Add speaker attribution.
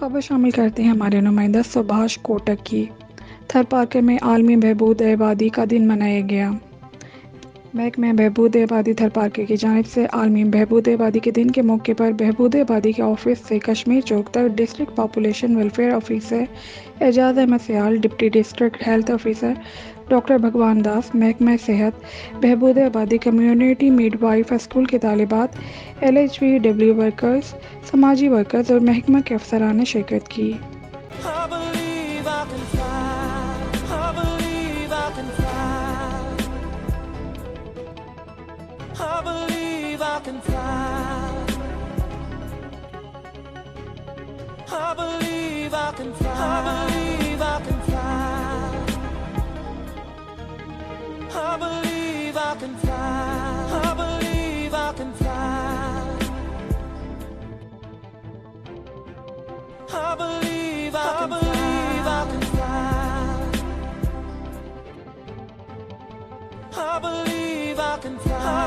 Speaker 1: खबर शामिल करते हैं हमारे नुमाइंदा सुभाष कोटक की। थर पार्क में आलमी बहबूद आबादी का दिन मनाया गया। महकमा बहबूद आबादी थर पार्क की जानिब से आलमी बहबूद आबादी के दिन के मौके पर बहबूद आबादी के ऑफिस से कश्मीर चौक तक district population welfare officer Ejaz Ahmad Sayal, deputy district health officer doctor Bhagwan Das, महकमा सेहत, बहबूद आबादी, कम्युनिटी मिडवाइफ, स्कूल के तालिबात, LHVW वर्कर्स, समाजी वर्कर्स और महकमा के अफसरान ने शिरकत की।
Speaker 2: I believe I can fly.